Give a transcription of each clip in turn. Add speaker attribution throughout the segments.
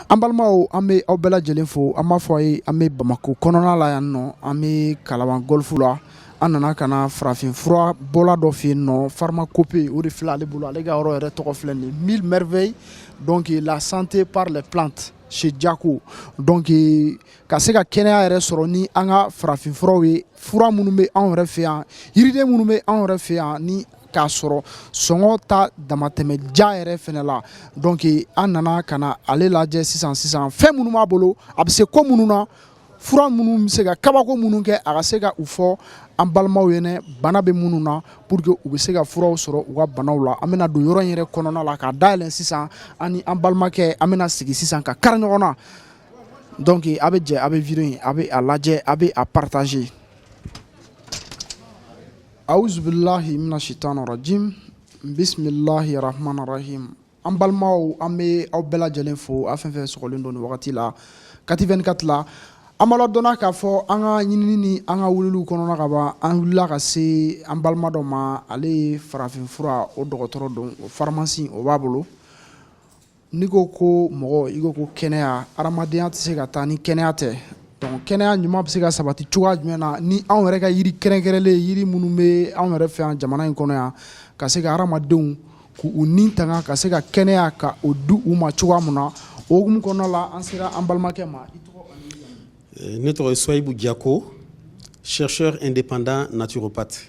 Speaker 1: An balimaw an bɛ aw bɛɛ lajɛlen fo an b'a fɔ a ye an bɛ Bamako kɔnɔna la yan nɔ an bɛ Kalaban golf la an nana ka na farafinfura bɔla dɔ fɛ yen nɔ Pharmacope o de filɛ ale bolo ale ka yɔrɔ yɛrɛ tɔgɔ filɛ nin ye 1000 merveilles donc la santé par les plantes chez Jacko donc ka se ka kɛnɛya yɛrɛ sɔrɔ ni an ka farafinfuraw ye fura minnu bɛ anw yɛrɛ fɛ yan yiriden minnu bɛ anw yɛrɛ fɛ yan ni k'a sɔrɔ sɔngɔ ta damatɛmɛ ja yɛrɛ fɛnɛ la donc an nana ka na ale lajɛ sisan fɛn minnu b'a bolo a bɛ se ko minnu na fura minnu bɛ se ka kabako minnu kɛ a ka se ka u fɔ an balimaw ɲɛna bana bɛ minnu na pour que u bɛ se ka furaw sɔrɔ u ka banaw la an bɛna don yɔrɔ in yɛrɛ kɔnɔna la k'a dayɛlɛ sisan ani an balimakɛ an bɛna sigi sisan ka kari ɲɔgɔn na donc a bɛ jɛ a bɛ vidéo in a bɛ a lajɛ a bɛ a partager. Auzubillahi minashaitanir rajim. Bismillahirrahmanirrahim. An balimaw an bɛ aw bɛɛ lajɛlen fo a fɛn fɛn sɔgɔlen don nin wagati la Kati 24 la an b'a dɔnna k'a fɔ an ka ɲinini ni an ka wuliliw kɔnɔna ka ban an wulila ka se an balima dɔ ma ale ye farafinfura o dɔgɔtɔrɔ don o pharmacie o b'a bolo n'i ko ko mɔgɔ i ko ko kɛnɛya adamadenya tɛ se ka taa ni kɛnɛya tɛ donc kɛnɛya ɲuman bɛ se ka sabati cogoya jumɛn na ni anw yɛrɛ ka yiri kɛrɛnkɛrɛnlen yiri minnu bɛ anw yɛrɛ fɛ yan jamana in kɔnɔ yan ka se ka adamadenw k'u ni tanga ka se ka kɛnɛya ka o di u ma cogoya min na o hukumu kɔnɔna la an sera an balimakɛ ma.
Speaker 2: Ne tɔgɔ ye Soyibou Diako, chercheur indépendant naturopathe.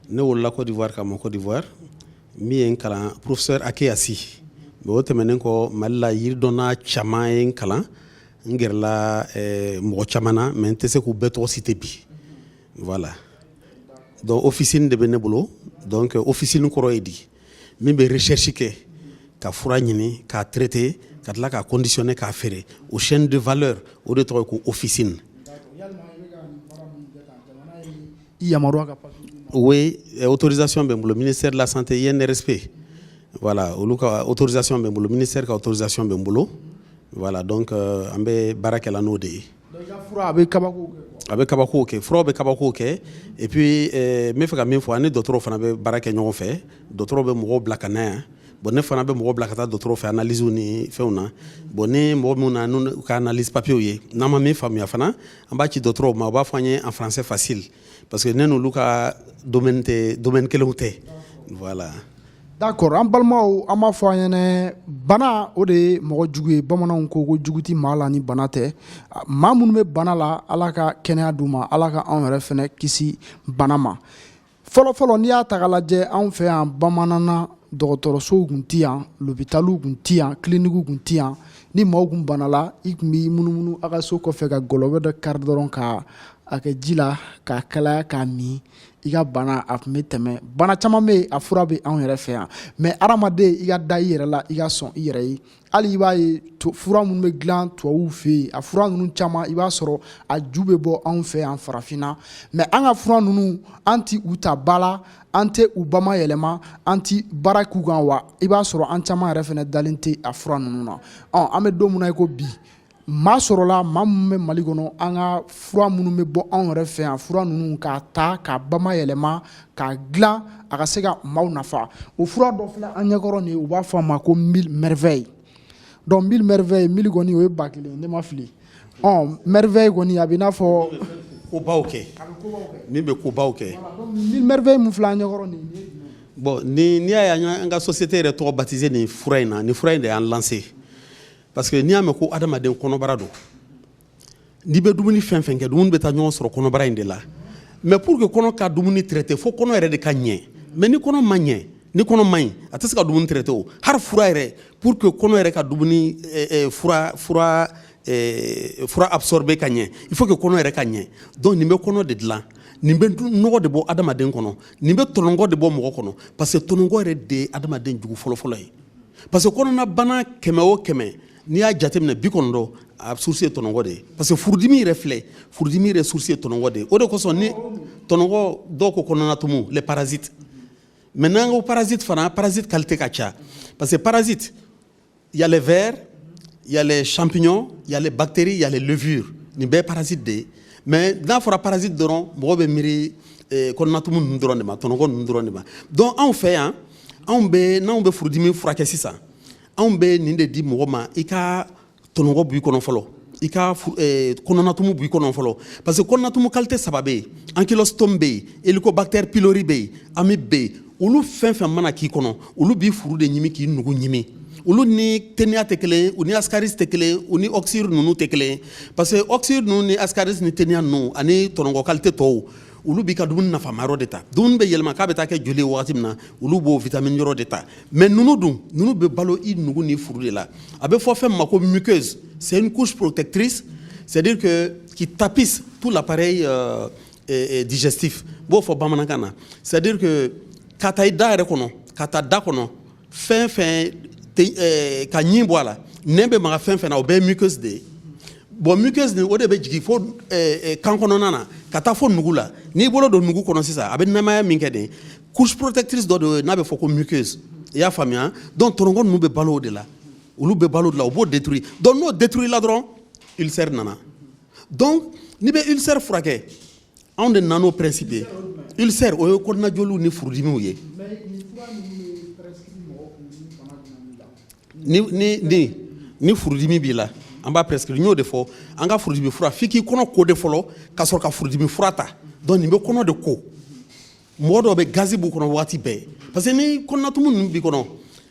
Speaker 2: Ne wolola Côte d'Ivoire ka mɔ Côte d'Ivoire min ye n kalan professeur Ake Assi mais o tɛmɛnen kɔ Mali la yiridɔnna caman ye n kalan n gɛrɛla mɔgɔ caman na mais n tɛ se k'u bɛɛ tɔgɔ citer bi voilà donc officine de bɛ ne bolo donc officine kɔrɔ ye di min bɛ recherche kɛ ka fura ɲini k'a traiter ka tila k'a conditionner k'a feere o chaîne de valeur o de tɔgɔ ye ko officine. Oui, autorisation bɛ n bolo ministère de la santé INRSP voilà olu ka autorisation bɛ n bolo ministère ka autorisation bɛ n bolo voilà donc an bɛ baara kɛla n'o de ye.
Speaker 1: A bɛ
Speaker 2: kabako kɛ furaw bɛ kabako kɛ et puis n bɛ fɛ ka min fɔ ani dɔgɔtɔrɔw fana bɛ baara kɛ ɲɔgɔn fɛ dɔgɔtɔrɔw bɛ mɔgɔw bila ka na yan bon ne fana bɛ mɔgɔw bila ka taa dɔgɔtɔrɔw fɛ analyse ni fɛnw na bon ni mɔgɔ minnu na n'u ka analyse papier ye n'an ma min faamuya fana an b'a ci dɔgɔtɔrɔw ma u b'a fɔ an ye en français facile parce que ne n'olu ka domaine kelenw tɛ voilà.
Speaker 1: D'accord an balimaw an b'a fɔ an ɲɛna bana o de ye mɔgɔ jugu ye bamananw ko ko jugu tɛ maa la ni bana tɛ maa minnu bɛ bana la ala ka kɛnɛya d'u ma ala ka anw yɛrɛ fɛnɛ kisi bana ma fɔlɔfɔlɔ n'i y'a ta k'a lajɛ anw fɛ yan bamanan na dɔgɔtɔrɔsow kun tɛ yan lopitaliw kun tɛ yan kilinikiw kun tɛ yan ni maaw kun bana la i kun b'i munumunu a ka so kɔfɛ ka gɔlɔbɛ dɔ kari dɔrɔn ka a kɛ ji la k'a kalaya k'a min i ka bana a tun bɛ tɛmɛ bana caman bɛ yen a fura bɛ anw yɛrɛ fɛ yan mais adamaden i ka da i yɛrɛ la i ka sɔn i yɛrɛ ye hali i b'a ye fura minnu bɛ dilan tubabuw fɛ yen a fura ninnu caman i b'a sɔrɔ a ju bɛ bɔ anw fɛ yan farafinna mais an ka fura ninnu an tɛ u ta ba la an tɛ u bamayɛlɛma an tɛ baara k'u kan wa i b'a sɔrɔ an caman yɛrɛ fɛnɛ dalen tɛ a fura ninnu na an bɛ don min na i ko bi maa sɔrɔla maa minnu bɛ Mali kɔnɔ an ka fura minnu bɛ bɔ anw yɛrɛ fɛ yan fura ninnu k'a ta k'a bamayɛlɛma k'a dilan a ka se ka maaw nafa o fura dɔ filɛ an ɲɛkɔrɔ nin ye u b'a fɔ a ma ko 1000 merveilles donc 1000 merveilles 1000 kɔni o ye 1000 ne ma fili merveille kɔni a bɛ i n'a fɔ
Speaker 2: kobaw kɛ min bɛ kobaw kɛ
Speaker 1: 1000 merveilles mun filɛ an ɲɛkɔrɔ nin ye
Speaker 2: bon n'i y'a ye an ka société yɛrɛ tɔgɔ baptisé nin fura in na nin fura in de y'an lancé parce que n'i y'a mɛn ko adamaden kɔnɔbara don n'i bɛ dumuni fɛn fɛn kɛ dumuni bɛ taa ɲɔgɔn sɔrɔ kɔnɔbara in de la mais pour que kɔnɔ ka dumuni traité fo kɔnɔ yɛrɛ de ka ɲɛ mais ni kɔnɔ ma ɲɛ ni kɔnɔ ma ɲi a tɛ se ka dumuni traité o hali fura yɛrɛ pour que kɔnɔ yɛrɛ ka dumuni fura absorber ka ɲɛ il faut que kɔnɔ yɛrɛ ka ɲɛ donc nin bɛ kɔnɔ de dilan nin bɛ nɔgɔ de bɔ adamaden kɔnɔ nin bɛ tɔnɔgɔ de bɔ mɔgɔ kɔnɔ parce que tɔnɔgɔ yɛrɛ de ye adamaden jugu fɔlɔfɔlɔ ye parce que kɔnɔna bana 100 o 100 n'i y'a jateminɛ 90 a source ye tɔnɔgɔ de ye parce que furudimi yɛrɛ filɛ furudimi yɛrɛ source ye tɔnɔgɔ de ye o de kosɔn ni tɔnɔgɔ dɔw ko kɔnɔna tumu les parasites maintenant ko parasite fana parasite qualité ka ca parce que parasite il y a les vers il y a les champignons il y a les bactéries il y a les levures nin bɛɛ parasite de ye mais n'a fɔra parasite dɔrɔn mɔgɔ bɛ miiri kɔnɔna tumu ninnu dɔrɔn de ma tɔnɔgɔ ninnu dɔrɔn de ma donc anw fɛ yan n'anw bɛ furudimi furakɛ sisan anw bɛ nin de di mɔgɔ ma i ka tɔnɔgɔ b'i kɔnɔ fɔlɔ i ka kɔnɔnatumu b'i kɔnɔ fɔlɔ parce que kɔnɔnatumu qualité 3 bɛ yen ankylostom bɛ yen helicobacter pylori bɛ yen ami bɛ yen olu fɛn fɛn mana k'i kɔnɔ olu b'i furu de ɲimi k'i nugu ɲimi olu ni teniya tɛ kelen u ni ascaris tɛ kelen u ni oxyre ninnu tɛ kelen parce que oxyre ninnu ni ascaris ni teniya ninnu ani tɔnɔgɔ qualité tɔw olu b'i ka dumuni nafama yɔrɔ de ta dumuni bɛ yɛlɛma k'a bɛ taa kɛ joli ye wagati min na olu b'o vitamine yɔrɔ de ta mais nunu dun nunu bɛ balo i nugu ni furu de la a bɛ fɔ fɛn min ma ko muqueuse c'est une couche protectrice c'est-à-dire que qui tapisse tout l'appareil digestif b'o fɔ bamanankan na c'est-à-dire que ka taa i da yɛrɛ kɔnɔ ka taa da kɔnɔ fɛn fɛn ka ɲin bɔ a la nɛn bɛ maga fɛn fɛn na o bɛɛ ye muqueuse de ye bon muqueuse nin o de bɛ jigin fo kan kɔnɔna na ka taa fo nugu la n'i bolo don nugu kɔnɔ sisan a bɛ nɛmaya min kɛ de couche protectrice dɔ de n'a bɛ fɔ ko muqueuse i y'a faamuya donc tɔnɔgɔ ninnu bɛ balo o de la olu bɛ balo o de la o b'o détruire donc n'o détruire la dɔrɔn ulcère nana donc n'i bɛ ulcère furakɛ anw de nana n'o principe ye ulcère o ye kɔnɔna joliw ni furudimiw ye ni furudimi b'i la an b'a prescrire n y'o de fɔ an ka furudimi fura f'i k'i kɔnɔ ko de fɔlɔ ka sɔrɔ ka furudimi fura ta donc nin bɛ kɔnɔ de ko mɔgɔ dɔw bɛ gazi b'u kɔnɔ waati bɛɛ parce que ni kɔnɔnatumu ninnu b'i kɔnɔ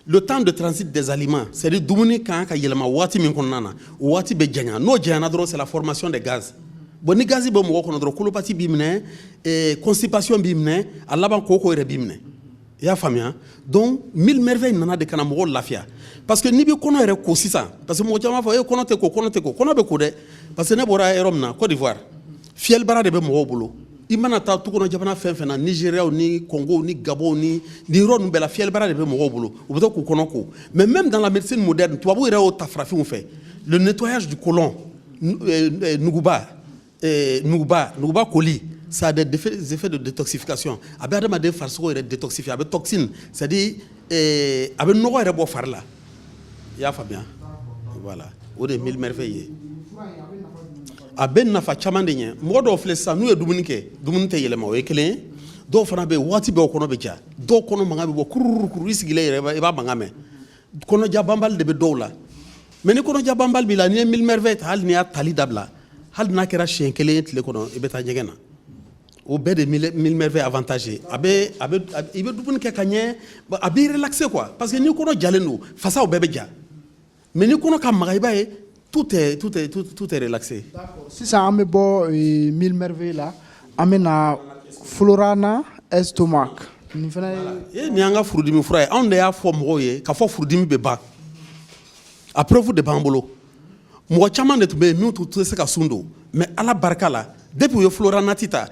Speaker 2: le temps de transit des aliments c'est à dire dumuni kan ka yɛlɛma waati min kɔnɔna na o waati bɛ janya n'o janyana dɔrɔn c'est la formation des gaz bon ni gazi bɛ mɔgɔ kɔnɔ dɔrɔn colopathie b'i minɛ constipation b'i minɛ a laban kooko yɛrɛ b'i minɛ i y'a faamuya donc mille merveilles nana de ka na mɔgɔw lafiya parce que n'i bɛ kɔnɔ yɛrɛ ko sisan parce que mɔgɔ caman b'a fɔ kɔnɔ tɛ ko kɔnɔ bɛ ko dɛ parce que ne bɔra yɔrɔ min na Côte d'Ivoire fiyɛlibara de bɛ mɔgɔw bolo i mana taa tukɔnɔ jamana fɛn fɛn na Nigériaw ni Congo ni Gabon ni yɔrɔ ninnu bɛɛ la fiyɛlibara de bɛ mɔgɔw bolo u bɛ to k'u kɔnɔ ko mais même dans la médecine moderne tubabuw yɛrɛ y'o ta farafinw fɛ le nettoyage du côlon nuguba koli ça a des effets de détoxification a bɛ adamaden farisogo yɛrɛ détoxifier a bɛ toxine c'est-à-dire a bɛ nɔgɔ yɛrɛ bɔ fari la i y'a faamuya voilà o de ye mille merveilles ye a bɛ nafa caman de ɲɛ mɔgɔ dɔw filɛ sisan n'u ye dumuni kɛ dumuni tɛ yɛlɛma o ye kelen ye dɔw fana bɛ yen waati bɛɛ o kɔnɔ bɛ ja dɔw kɔnɔ mankan bɛ bɔ kururukuru i sigilen yɛrɛ i b'a mankan mɛn kɔnɔja banbali de bɛ dɔw la mais ni kɔnɔja banbali b'i la n'i ye mille merveilles ta hali n'i y'a tali dabila hali n'a kɛra siɲɛ kelen ye tile kɔnɔ i bɛ taa ɲɛgɛn na o bɛɛ de mille merveilles avantage ye i bɛ dumuni kɛ ka ɲɛ a b'i relaxer quoi parce que ni kɔnɔ jalen don fasaw bɛɛ bɛ ja mais ni kɔnɔ ka maga i b'a ye tout est relaxé.
Speaker 1: D'accord. Sisan an bɛ bɔ mille merveilles la an bɛ na Florana Estomac nin fana
Speaker 2: ye nin y'an ka furudimi fura ye anw de y'a fɔ mɔgɔw ye k'a fɔ furudimi bɛ ban a preuve de b'an bolo mɔgɔ caman de tun bɛ yen min tun tɛ se ka sun don mais ala barika la depuis u ye Floranati ta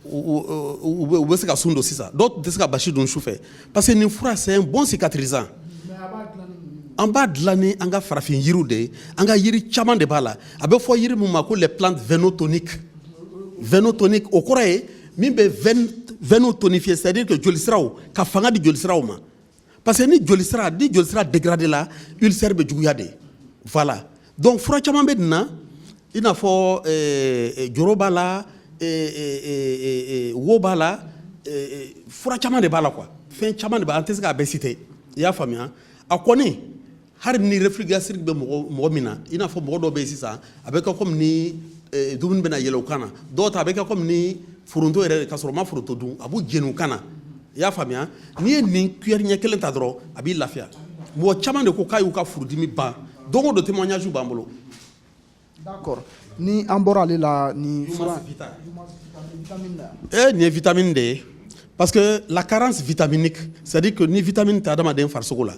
Speaker 2: u bɛ se ka sun don sisan dɔw tun tɛ se ka basi dun su fɛ parce que nin fura c'est un bon cicatrisant. An b'a dilan ni an ka farafin yiriw de ye an ka yiri caman de b'a la a bɛ fɔ yiri min ma ko les plantes vénotoniques o kɔrɔ ye min bɛ veine tonifier c'est-à-dire que jolisiraw ka fanga di jolisiraw ma parce que ni jolisira dégradé la ulcère bɛ juguya de voilà donc fura caman bɛ nin na i n'a fɔ joro b'a la wo b'a la fura caman de b'a la quoi fɛn caman de b'a an tɛ se k'a bɛɛ citer i y'a faamuya a kɔni hali ni reflux gastrique bɛ mɔgɔ min na i n'a fɔ mɔgɔ dɔw bɛ yen sisan a bɛ kɛ comme ni dumuni bɛna yɛlɛ u kan na dɔw ta a bɛ kɛ comme ni foronto yɛrɛ ka sɔrɔ u ma foronto dun a b'u jeni u kan na i y'a faamuya n'i ye nin cuillère ɲɛ kelen ta dɔrɔn a b'i lafiya mɔgɔ caman de ko k'a y'u ka furudimi ban don o don témoignage b'an bolo.
Speaker 1: D'accord ni an bɔra ale la ni fura
Speaker 2: nin ye vitamine de ye parce que la carence vitaminique c'est-à-dire que ni vitamine tɛ adamaden farisogo la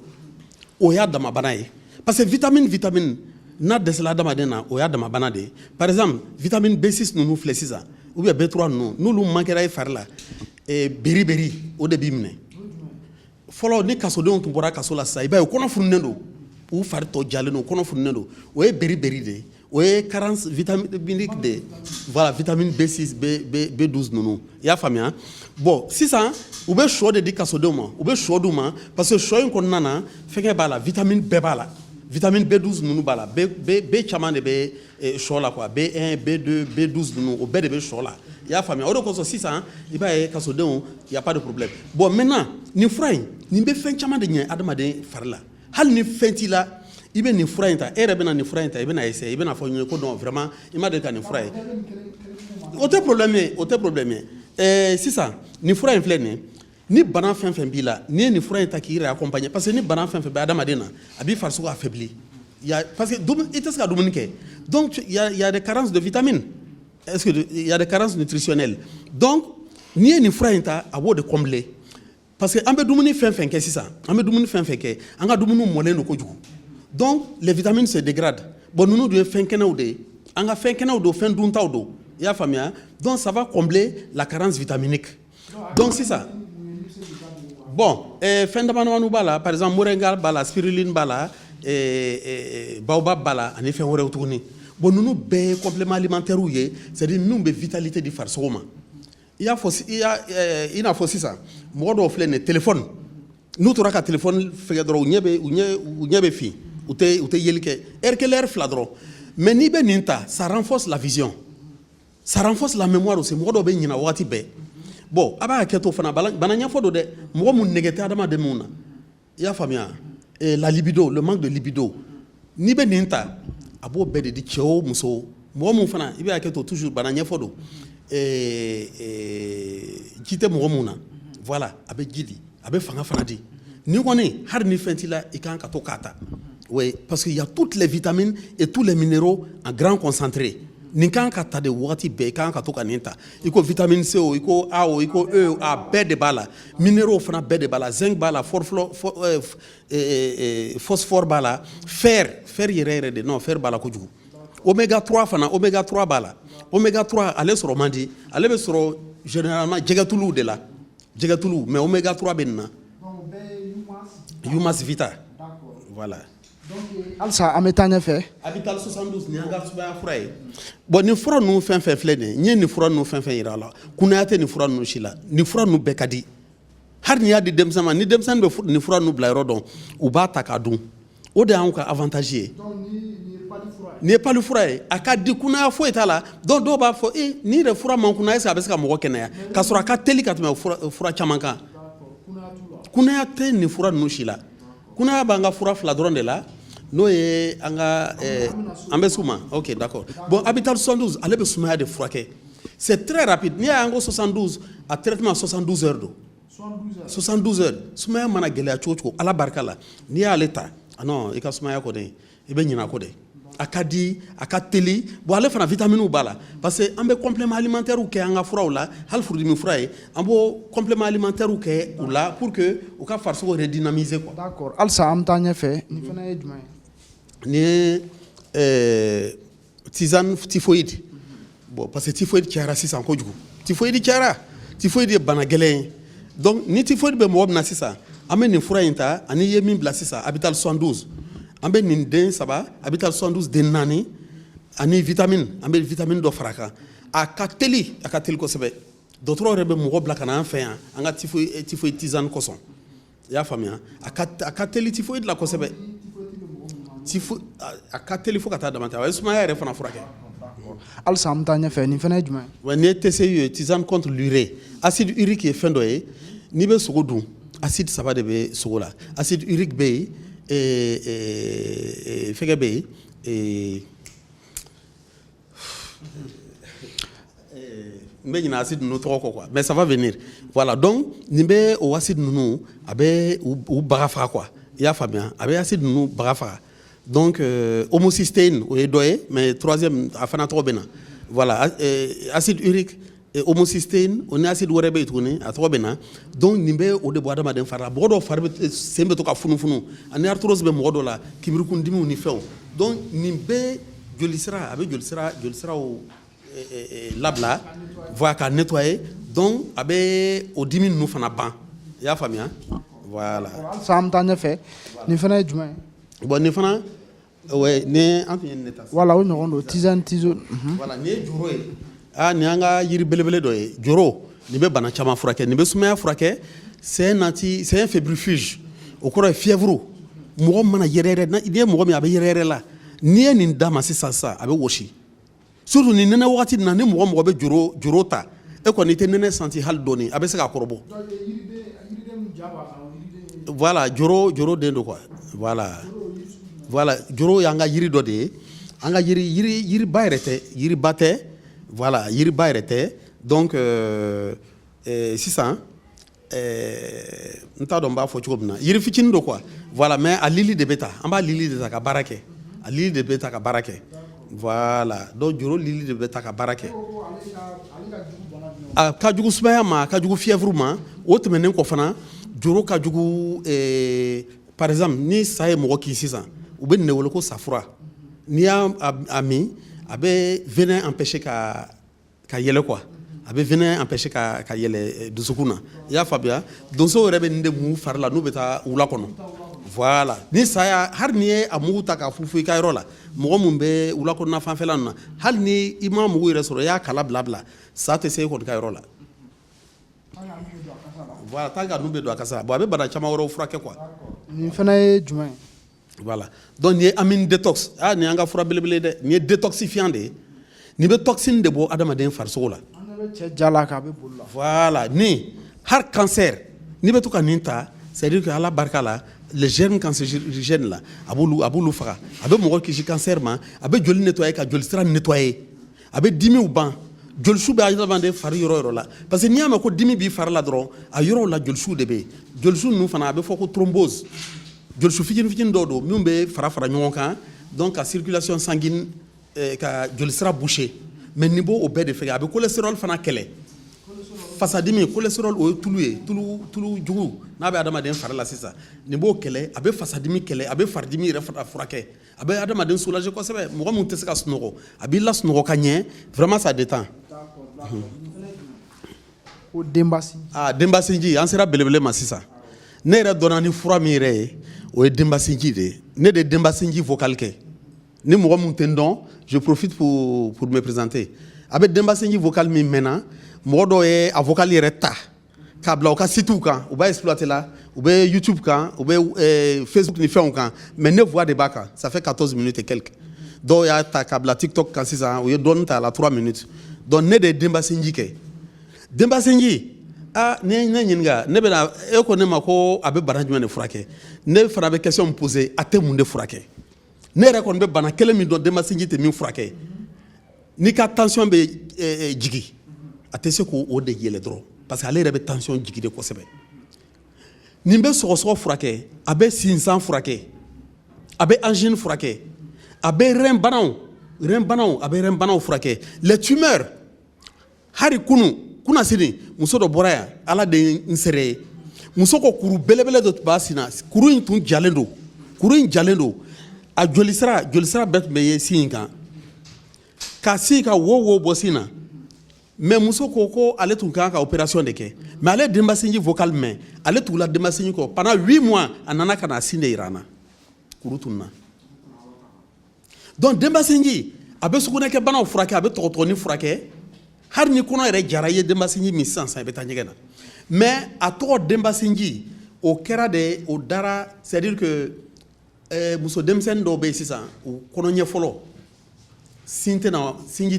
Speaker 2: o y'a damabana ye parce que vitamine n'a dɛsɛla adamaden na o y'a damabana de ye par exemple vitamine B6 ninnu filɛ sisan ou bien B3 ninnu n'olu manquera i fari la beriberi o de b'i minɛ fɔlɔ ni kasodenw tun bɔra kaso la sisan i b'a ye u kɔnɔ fununen don u fari tɔ jalen don u kɔnɔ fununen don o ye beriberi de ye o ye carence vitaminique de ye voilà vitamine B6 B12 ninnu i y'a faamuya bon sisan u bɛ sɔ de di kasodenw ma u bɛ sɔ d'u ma parce que sɔ in kɔnɔna na fɛnkɛ b'a la vitamine bɛɛ b'a la vitamine B12 ninnu b'a la B caman de bɛ sɔ la quoi B1 B2 B12 ninnu o bɛɛ de bɛ sɔ la i y'a faamuya o de kosɔn sisan i b'a ye kasodenw y a pas de problème bon maintenant nin fura in nin bɛ fɛn caman de ɲɛ adamaden fari la hali ni fɛn t'i la i bɛ nin fura in ta e yɛrɛ bɛ na nin fura in ta i bɛ na essayer i bɛ na fɔ ɲɔgɔn ko non vraiment i ma deli ka nin fura ye o tɛ problème ye o tɛ problème ye sisan nin fura in filɛ nin ye ni bana fɛn fɛn b'i la n'i ye nin fura in ta k'i yɛrɛ accompagner parce que ni bana fɛn fɛn bɛ adamaden na a b'i farisogo affaibli parce que i tɛ se ka dumuni kɛ donc il y a des carences de vitamines est-ce que il y a des carences nutritionnelles donc n'i ye nin fura in ta a b'o de combler parce que an bɛ dumuni fɛn fɛn kɛ sisan an bɛ dumuni fɛn fɛn kɛ an ka dumuni mɔlen don kojugu donc les vitamines se dégradent bon ninnu dun ye fɛn kɛnɛw de ye an ka fɛn kɛnɛw don fɛn duntaw don i y'a faamuya donc ça va combler la carence vitaminique donc sisan bon fɛn damadamani b'a la par exemple moringa b'a la spiruline b'a la baobab b'a la ani fɛn wɛrɛw tuguni bon ninnu bɛɛ ye complément alimentaire ye c'est-à-dire ninnu bɛ vitalité di farisogo ma i n'a fɔ sisan mɔgɔ dɔw filɛ nin ye téléphone n'u tora ka téléphone fɛgɛ dɔrɔn u ɲɛ bɛ fin u tɛ yeli kɛ heure kelen heure fila dɔrɔn mais n'i bɛ nin ta ça renforce la vision ça renforce la mémoire aussi mɔgɔ dɔw bɛ ɲinɛ waati bɛɛ bon a b'a hakɛ to fana bana ɲɛfɔ don dɛ mɔgɔ mun nege tɛ adamaden mun na i y'a faamuya la libido le manque de libido n'i bɛ nin ta a b'o bɛɛ de di cɛ o muso mɔgɔ mun fana i bɛ hakɛ to toujours bana ɲɛfɔ don ji tɛ mɔgɔ mun na voilà a bɛ ji di a bɛ fanga fana di ni kɔni hali ni fɛn t'i la i kan ka to k'a ta oui parce qu'il y a toutes les vitamines et tous les minéraux en grand concentré nin kan ka ta de waati bɛɛ i kan ka to ka nin ta i ko vitamine C o i ko A o i ko E o a bɛɛ de b'a la minéraux fana bɛɛ de b'a la zinc b'a la phosphore b'a la fer yɛrɛ yɛrɛ de non fer b'a la kojugu oméga 3 fana oméga 3 b'a la oméga 3 ale sɔrɔ man di ale bɛ sɔrɔ généralement jɛgɛtuluw de la jɛgɛtuluw mais oméga 3 bɛ nin na Humas Vita voilà
Speaker 1: halisa an bɛ taa ɲɛfɛ
Speaker 2: Habital 72 ni an ka sumaya fura ye bon nin fura ninnu fɛn fɛn filɛ nin ye n ye nin fura ninnu fɛn fɛn yira a la kunnaya tɛ nin fura ninnu si la nin fura ninnu bɛɛ ka di hali n'i y'a di denmisɛn ma ni denmisɛnnin bɛ nin fura ninnu bila yɔrɔ dɔn u b'a ta k'a dun o de y'anw ka avantage ye nin ye pali fura ye a ka di kunnaya foyi t'a la donc dɔw b'a fɔ nin yɛrɛ fura man kunna est-ce que a bɛ se ka mɔgɔ kɛnɛya k'a sɔrɔ a ka teli ka tɛmɛ fura caman kan kunnaya tɛ nin fura ninnu si la kunnaya b'an ka fura fila dɔrɔn de la n'o ye an ka an bɛ s'u ma ok d'accord bon Habital 72 ale bɛ sumaya de furakɛ c'est très rapide n'i y'a ye an ko 72 a traitement 72 heures don 72 heures sumaya mana gɛlɛya cogo cogo ala barika la n'i y'ale ta non i ka sumaya kɔni i bɛ ɲinɛ a kɔ dɛ a ka di a ka teli bon ale fana vitamines b'a la parce que an bɛ complément alimentaire kɛ an ka furaw la hali furudimi fura ye an b'o complément alimentaire kɛ u la pour que u ka farisogo redynamiser quoi.
Speaker 1: d'accord halisa an bɛ taa ɲɛfɛ nin fana ye jumɛn ye.
Speaker 2: ni ye tisane typhoïde bon parce que typhoïde cayara sisan kojugu typhoïde cayara typhoïde ye bana gɛlɛn ye donc ni typhoïde bɛ mɔgɔ min na sisan an bɛ nin fura in ta ani ye min bila sisan Habital 72 an bɛ nin den 3 Habital 72 den 4 ani vitamine an bɛ vitamine dɔ fara a kan a ka teli kosɛbɛ dɔgɔtɔrɔ yɛrɛ bɛ mɔgɔ bila ka na an fɛ yan an ka typhoïde tisane kosɔn i y'a faamuya a ka teli typhoïde la kosɛbɛ a ka teli fo ka taa dama tɛ a ye sumaya yɛrɛ fana furakɛ
Speaker 1: halisa an bɛ taa ɲɛfɛ nin fana ye jumɛn ye.
Speaker 2: wa n'i ye TCU ye tisane contre l'urée acide urique ye fɛn dɔ ye n'i bɛ sogo dun acide 3 de bɛ sogo la acide urique bɛ yen fɛgɛ bɛ yen n bɛ ɲinɛ acide ninnu tɔgɔ kɔ quoi mais ça va venir voilà donc nin bɛ o acide ninnu a bɛ u baga faga quoi i y'a faamuya a bɛ acide ninnu baga faga donc homocystéine o ye dɔ ye mais troisième a fana tɔgɔ bɛ na voilà acide urique homocystéine o ni acide wɛrɛ bɛ yen tuguni a tɔgɔ bɛ na donc nin bɛ o de bɔ adamaden fari la mɔgɔ dɔw fari sen bɛ to ka funufunu ani arthrose bɛ mɔgɔ dɔw la kibirikundimiw ni fɛnw donc nin bɛ jolisira a bɛ jolisiraw labila voilà k'a nettoyer donc a bɛ o dimi ninnu fana ban i y'a faamuya voilà.
Speaker 1: halisa an bɛ taa ɲɛfɛ nin fana ye jumɛn ye.
Speaker 2: bon nin fana ni an tun ye nin de ta.
Speaker 1: voilà o ɲɔgɔn don tisane tiso.
Speaker 2: voilà nin ye joro ye nin y'an ka yiri belebele dɔ ye joro nin bɛ bana caman furakɛ nin bɛ sumaya furakɛ c'est un fébrifuge o kɔrɔ ye fièvre mɔgɔ mana yɛrɛyɛrɛ n'i ye mɔgɔ min a bɛ yɛrɛyɛrɛ la n'i ye nin d'a ma sisan a bɛ wɔsi surtout nin nɛnɛ wagati nin na ni mɔgɔ bɛ joro ta e kɔni i tɛ nɛnɛ santi hali dɔɔni a bɛ se k'a kɔrɔbɔ. voilà joro den don quoi voilà voilà joro y'an ka yiri dɔ de ye an ka yiriba yɛrɛ tɛ yiriba tɛ voilà yiriba yɛrɛ tɛ donc sisan n t'a dɔn n b'a fɔ cogo min na yiri fitinin do quoi voilà mais a lili de bɛ ta an b'a lili de ta ka baara kɛ a lili de bɛ ta ka baara kɛ voilà donc joro lili de bɛ ta ka baara kɛ a ka jugu sumaya ma a ka jugu fièvre ma o tɛmɛnen kɔ fana joro ka jugu par exemple ni sa ye mɔgɔ kin sisan u bɛ nin de wele ko safura n'i y'a min a bɛ venin empêcher ka yɛlɛ quoi a bɛ venin empêcher ka yɛlɛ dusukun na i y'a faamuya donso yɛrɛ bɛ nin de mun fari la n'u bɛ taa wula kɔnɔ voilà ni saya hali n'i ye a mugu ta k'a fufu i ka yɔrɔ la mɔgɔ min bɛ wula kɔnɔna fanfɛla ninnu na hali ni i ma mugu yɛrɛ sɔrɔ i y'a kala bila sa tɛ se e kɔni ka yɔrɔ la voilà tant que a nun bɛ don a kasa la bon a bɛ bana caman wɛrɛw furakɛ quoi
Speaker 1: nin fana ye jumɛn ye
Speaker 2: voilà donc nin ye amine détox nin y'an ka fura belebele dɛ nin ye détoxifiant de ye nin bɛ toxine de bɔ adamaden farisogo la
Speaker 1: cɛ jala k'a bɛ boli la
Speaker 2: voilà ni hali cancer n'i bɛ to ka nin ta c'est à dire que ala barika la les germes cancérigènes la a b'olu faga a bɛ mɔgɔ kisi cancer ma a bɛ joli nettoyer ka joli sira nettoyer a bɛ dimiw ban jolisu bɛ adamaden fari yɔrɔ yɔrɔ la parce que n'i y'a mɛn ko dimi b'i fari la dɔrɔn a yɔrɔw la jolisu de bɛ yen jolisu ninnu fana a bɛ fɔ ko thrombose jolisu fitinin dɔw don minnu bɛ fara ɲɔgɔn kan donc ka circulation sanguine ka joli sira boucher mais nin b'o bɛɛ de fɛ a bɛ cholestérol fana kɛlɛ fasadimi cholestérol o ye tulu ye tulu jugu n'a bɛ adamaden fari la sisan nin b'o kɛlɛ a bɛ fasadimi kɛlɛ a bɛ faridimi yɛrɛ furakɛ a bɛ adamaden soulager kosɛbɛ mɔgɔ min tɛ se ka sunɔgɔ a b'i lasunɔgɔ ka ɲɛ vraiment ça détend
Speaker 1: ko denbasinji
Speaker 2: denbasinji an sera belebele ma sisan ne yɛrɛ dɔnna ni fura min yɛrɛ ye o ye denbasinji de ye ne de denbasinji vocal kɛ ni mɔgɔ min tɛ n dɔn je profite pour me présenter a bɛ denbasinji vocal min mɛnna mɔgɔ dɔw ye a vocal yɛrɛ ta k'a bila u ka sitew kan u b'a exploiter la u bɛ YouTube kan u bɛ Facebook ni fɛnw kan mais ne voix de b'a kan ça fait 14 minutes et quelques dɔw y'a ta k'a bila TikTok kan sisan u ye dɔɔni ta a la 3 minutes donc ne de ye denbasinji kɛ denbasinji ne ɲininka ne bɛna e ko ne ma ko a bɛ bana jumɛn de furakɛ ne fana bɛ question min poser a tɛ mun de furakɛ ne yɛrɛ kɔni bɛ bana kelen min dɔn denbasinji tɛ min furakɛ n'i ka tension bɛ jigin a tɛ se k'o de yɛlɛ dɔrɔn parce que ale yɛrɛ bɛ tension jigin de kosɛbɛ nin bɛ sɔgɔsɔgɔ furakɛ a bɛ sinsan furakɛ a bɛ angine furakɛ a bɛ rein banaw a bɛ rein banaw furakɛ les tumeurs hali kunna sini muso dɔ bɔra yan ala de ye n sere ye muso ko kuru belebele dɔ tun b'a sin na kuru in tun jalen don a joli sira bɛɛ tun bɛ ye sin in kan ka sin ka wo bɔ sin na mais muso ko ale tun kan ka opération de kɛ mais ale denbasinji vocal mɛn ale tugula denbasinji kɔ pendant 8 mois a nana ka na sin de yira an na kuru tununna donc denbasinji a bɛ sugunɛkɛ banaw furakɛ a bɛ tɔgɔtɔgɔni furakɛ hali ni kɔnɔ yɛrɛ jara i ye denbasinji min sisan i bɛ taa ɲɛgɛn na mais a tɔgɔ denbasinji o kɛra de o dara c'est à dire que muso denmisɛnnin dɔw bɛ yen sisan u kɔnɔɲɛ fɔlɔ sinji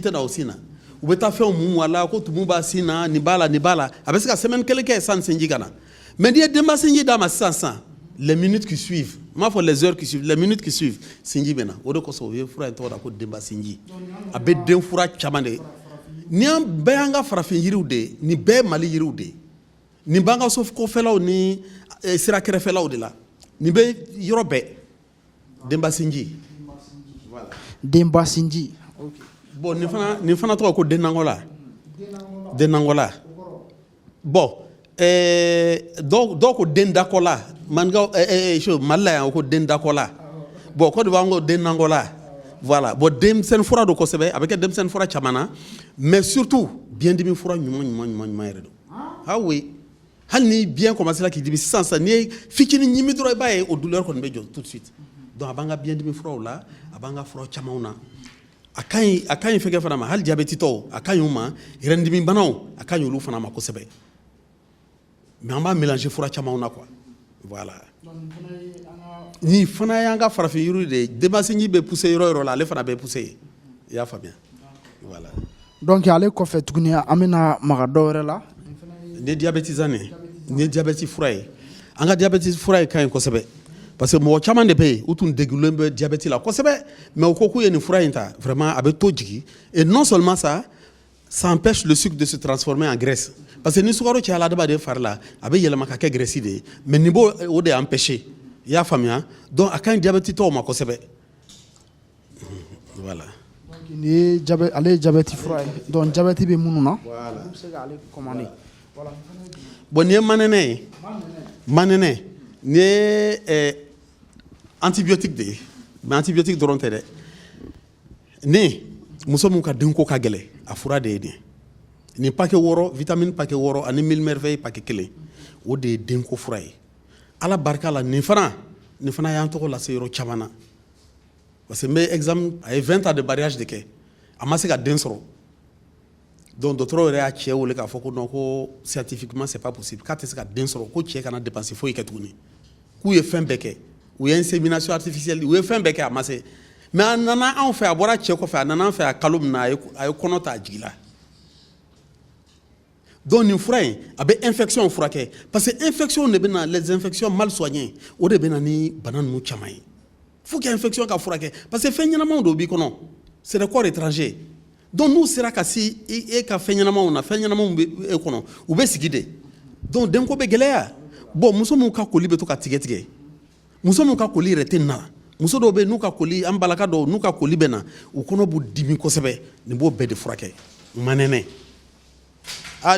Speaker 2: tɛ na o sin na u bɛ taa fɛnw mun a la ko tumu b'a sin na nin b'a la a bɛ se ka semaine kelen kɛ sanni sinji ka na mais n'i ye denbasinji d'a ma sisan les minutes qui suivent n m'a fɔ les heures qui suivent les minutes qui suivent sinji bɛ na o de kosɔn u ye fura in tɔgɔ da ko denbasinji a bɛ den fura caman de ni an bɛɛ y'an ka farafin yiriw de ye nin bɛɛ ye mali yiriw de ye nin b'an ka so kɔfɛlaw ni sira kɛrɛfɛlaw de la nin bɛ yɔrɔ bɛɛ denbasinji
Speaker 1: denbasinji
Speaker 2: bon nin fana tɔgɔ ko dennangola bon dɔw ko dendakɔla manikaw mali la yan o ko dendakɔla bon Côte d'Ivoire ko dennangola voilà bon denmisɛnnin fura don kosɛbɛ a bɛ kɛ denmisɛnnin fura caman na mais surtout biyɛndimi fura ɲuman yɛrɛ don oui hali ni biyɛn commencera k'i dimi sisan n'i ye fitinin ɲimi dɔrɔn i b'a ye o douleur kɔni bɛ jɔ tout de suite donc a b'an ka biyɛndimi furaw la a b'an ka fura camanw na a ka ɲi fɛnkɛ fana ma hali diabɛtitɔw a ka ɲi u ma yɛrɛdimi banaw a ka ɲi olu fana ma kosɛbɛ mais an b'a mélanger fura camanw na quoi voilà ni fana y'an ka farafin yiriw de ye denbasinji bɛ pousser yɔrɔ yɔrɔ la ale fana bɛ pousser i y'a faamuya voilà
Speaker 1: donc ale kɔfɛ tuguni an bɛna maga dɔ wɛrɛ la
Speaker 2: nin ye diabɛtisant nin ye diabɛti fura ye an ka diabɛti fura ye ka ɲi kosɛbɛ parce que mɔgɔ caman de bɛ yen u tun degunnen bɛ diabète la kosɛbɛ mais u ko k'u ye nin fura in ta vraiment a bɛ to jigin et non seulement ça empêche le sucre de se transformer en graisse parce que ni sukaro cayala adamaden fari la a bɛ yɛlɛma ka kɛ graisse de ye mais nin b'o o de empêcher i y'a faamuya donc a ka ɲi diabète tɔw ma kosɛbɛ voilà.
Speaker 1: Ni ye ale ye diabète fura ye donc diabète bɛ minnu na voilà u bɛ se k'ale commander voilà.
Speaker 2: Bon nin ye manɛnɛ ye manɛnɛ nin ye antibiotique de ye mais antibiotique dɔrɔn tɛ dɛ nin muso min ka denko ka gɛlɛ a fura de ye nin nin paquet 6 vitamine paquet 6 ani mille merveille paquet 1 o de ye denko fura ye ala barika la nin fana y'an tɔgɔ lase yɔrɔ caman na parce que n bɛ examen a ye 20 ans de mariage de kɛ a ma se ka den sɔrɔ donc dɔgɔtɔrɔ yɛrɛ y'a cɛ wele k'a fɔ ko non ko scientifiquement c'est pas possible k'a tɛ se ka den sɔrɔ ko cɛ kana dépenser foyi kɛ tuguni k'u ye fɛn bɛɛ kɛ u ye insémination artificielle u ye fɛn bɛɛ kɛ a ma se mais a nana anw fɛ a bɔra cɛ kɔfɛ a nana an fɛ a kalo min na a ye kɔnɔ ta a jigila donc nin fura in a bɛ infection furakɛ parce que infection de bɛ na les infections mal soignées o de bɛ na ni bana ninnu caman ye faut que infection ka furakɛ parce que fɛn ɲɛnamaw dɔw b'i kɔnɔ c'est des corps étrangers donc n'u sera ka se e ka fɛn ɲɛnamaw na fɛn ɲɛnamaw bɛ e kɔnɔ u bɛ sigi de donc denko bɛ gɛlɛya bon muso min ka koli bɛ to ka tigɛ tigɛ muso min ka koli yɛrɛ tɛ na muso dɔw bɛ yen n'u ka koli an balaka dɔw n'u ka koli bɛ na u kɔnɔ b'u dimi kosɛbɛ nin b'o bɛɛ de furakɛ manɛnɛ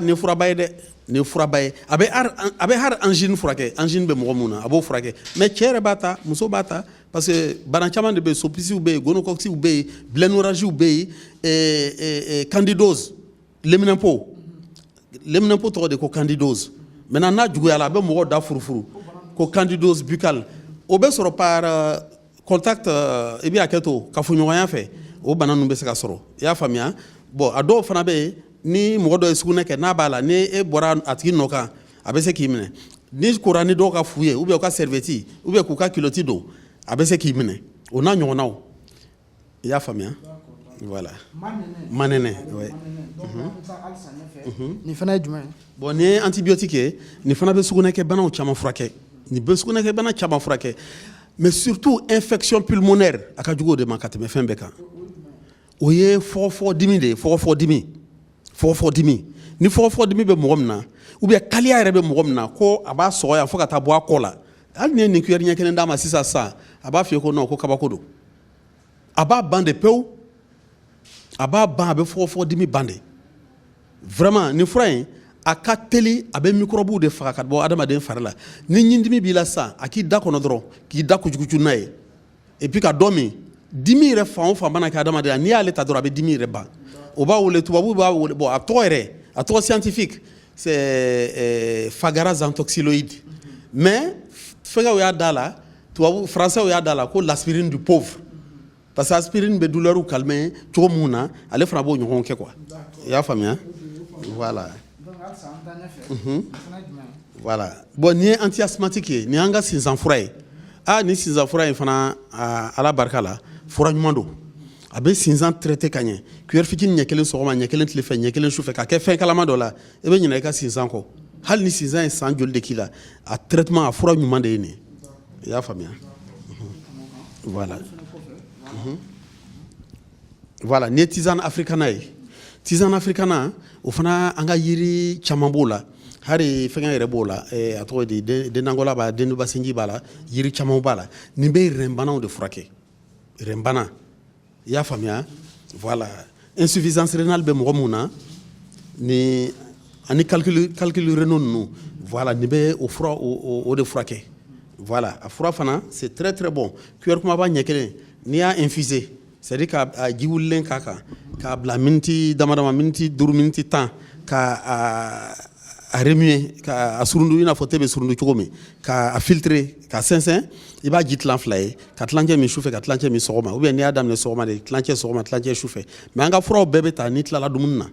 Speaker 2: nin ye furaba ye dɛ nin ye furaba ye a bɛ hali angine furakɛ angine bɛ mɔgɔ mun na a b'o furakɛ mais cɛ yɛrɛ b'a ta muso b'a ta parce que bana caman de bɛ yen sopisiw bɛ yen gonocoxiw bɛ yen blenorragiw bɛ yen candidose leminɛnpo tɔgɔ de ko candidose maintenant n'a juguyala a bɛ mɔgɔw da furufuru ko candidose buccale o bɛ sɔrɔ par contact i bɛ hakɛ to kafoɲɔgɔnya fɛ o bana ninnu bɛ se ka sɔrɔ i y'a faamuya bon a dɔw fana bɛ yen ni mɔgɔ dɔ ye sugunɛ kɛ n'a b'a la ni e bɔra a tigi nɔ kan a bɛ se k'i minɛ ni kora ni dɔw ka fu ye ou bien u ka serviette ou bien k'u ka culotte don a bɛ se k'i minɛ o n'a ɲɔgɔnnaw i y'a faamuya voilà manɛnɛ ouais
Speaker 1: nin fana ye jumɛn ye
Speaker 2: bon nin ye antibiotique ye nin fana bɛ sugunɛkɛ banaw caman furakɛ nin bɛ sugunɛkɛ bana caman furakɛ mais surtout infection pulmonaire a ka jugu o de ma ka tɛmɛ fɛn bɛɛ kan o ye fɔgɔfɔgɔdimi de ye fɔgɔfɔgɔdimi ni fɔgɔfɔgɔdimi bɛ mɔgɔ min na ou bien kaliya yɛrɛ bɛ mɔgɔ min na ko a b'a sɔgɔya fo ka taa bɔ a kɔ la hali ni ye nin cuillère ɲɛ kelen d'a ma sisan a b'a f'i ye ko non ko kabako don a b'a ban de pewu a b'a ban a bɛ fɔgɔfɔgɔdimi ban de vraiment nin fura in a ka teli a bɛ microbe de faga ka bɔ adamaden fari la ni ɲindimi b'i la sisan a k'i da kɔnɔ dɔrɔn k'i da kucukucu n'a ye et puis ka dɔ min dimi yɛrɛ fan o fan mana kɛ adamaden la n'i y'ale ta dɔrɔn a bɛ dimi yɛrɛ ban o b'a wele tubabu b'a wele bon a tɔgɔ scientifique c'est fagarazantoxyloïde mais fɛnkɛw y'a da la tubabu français y'a da la ko l'aspirine du pauvre parce que aspirine bɛ douleur calmer cogo mun na ale fana b'o ɲɔgɔn kɛ quoi i y'a faamuya voilà voilà bon nin ye anti-asthmatique ye nin y'an ka sinsan fura ye nin sinsan fura in fana ala barika la fura ɲuman don a bɛ sinsan traité ka ɲɛ cuillère fitinin ɲɛ kelen sɔgɔma ɲɛ kelen tile fɛ ɲɛ kelen su fɛ ka kɛ fɛn kalama dɔ la i bɛ ɲinɛ i ka sinsan kɔ hali ni sinsan ye san joli de k'i la a traitement a fura ɲuman de ye nin i y'a faamuya voilà voilà nin ye tisane africana ye tisane africana o fana an ka yiri caman b'o la hali fɛngɛ yɛrɛ b'o la a tɔgɔ di dendangola b'a dendubasinji b'a la yiri caman b'a la nin bɛ rɛnbanaw de furakɛ rɛnbana i y'a faamuya voilà insuffisance rénale bɛ mɔgɔ mun na ni ani calcul rénaux ninnu voilà nin bɛ o fura o de furakɛ voilà a fura fana c'est très très bon cuillère kumaba ɲɛ kelen n'i y'a infuser c'est à dire ka ji wulilen k'a kan k'a bila miniti dama dama miniti 5 miniti 10 ka a remuer ka a surundu i n'a fɔ te bɛ surundu cogo min ka a filtrer ka sɛnsɛn i b'a ji tilan 2 ye ka tilancɛ min sufɛ ka tilancɛ min sɔgɔma ou bien n'i y'a daminɛ sɔgɔma de tilancɛ sɔgɔma tilancɛ sufɛ mais an ka furaw bɛɛ bɛ taa n'i tilala dumuni na